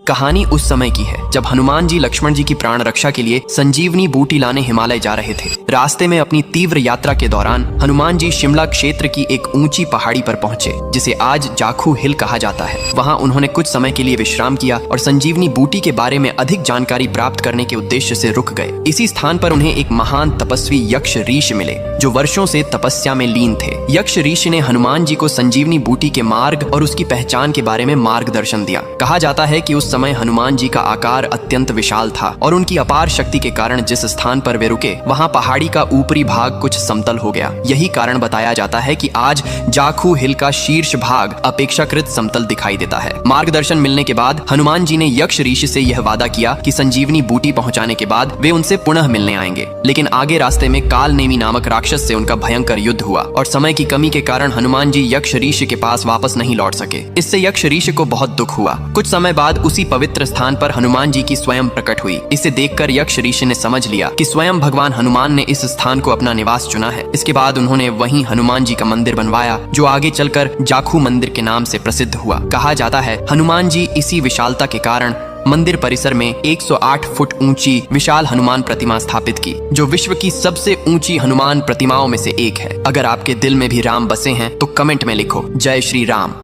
कहानी उस समय की है जब हनुमान जी लक्ष्मण जी की प्राण रक्षा के लिए संजीवनी बूटी लाने हिमालय जा रहे थे। रास्ते में अपनी तीव्र यात्रा के दौरान हनुमान जी शिमला क्षेत्र की एक ऊंची पहाड़ी पर पहुंचे, जिसे आज जाखू हिल कहा जाता है। वहां उन्होंने कुछ समय के लिए विश्राम किया और संजीवनी बूटी के बारे में अधिक जानकारी प्राप्त करने के उद्देश्य से रुक गए। इसी स्थान पर उन्हें एक महान तपस्वी यक्ष ऋषि मिले, जो वर्षों से तपस्या में लीन थे। यक्ष ऋषि ने हनुमान जी को संजीवनी बूटी के मार्ग और उसकी पहचान के बारे में मार्गदर्शन दिया। कहा जाता है कि उस समय हनुमान जी का आकार अत्यंत विशाल था और उनकी अपार शक्ति के कारण जिस स्थान पर वे रुके वहां पहाड़ी का ऊपरी भाग कुछ समतल हो गया। यही कारण बताया जाता है कि आज जाखू हिल का शीर्ष भाग अपेक्षाकृत समतल दिखाई देता है। मार्गदर्शन मिलने के बाद हनुमान जी ने यक्ष ऋषि से यह वादा किया कि संजीवनी बूटी पहुंचाने के बाद वे उनसे पुनः मिलने आएंगे। लेकिन आगे रास्ते में कालनेमी नामक राक्षस से उनका भयंकर युद्ध हुआ और समय की कमी के कारण हनुमान जी यक्ष ऋषि के पास वापस नहीं लौट सके। इससे यक्ष ऋषि को बहुत दुख हुआ। कुछ समय बाद उसी पवित्र स्थान पर हनुमान जी की स्वयं प्रकट हुई। इसे देखकर यक्ष ऋषि ने समझ लिया कि स्वयं भगवान हनुमान ने इस स्थान को अपना निवास चुना है। इसके बाद उन्होंने वहीं हनुमान जी का मंदिर बनवाया, जो आगे चलकर जाखू मंदिर के नाम से प्रसिद्ध हुआ। कहा जाता है हनुमान जी इसी विशालता के कारण मंदिर परिसर में 108 फुट ऊंची विशाल हनुमान प्रतिमा स्थापित की, जो विश्व की सबसे ऊंची हनुमान प्रतिमाओं में से एक है। अगर आपके दिल में भी राम बसे हैं तो कमेंट में लिखो जय श्री राम।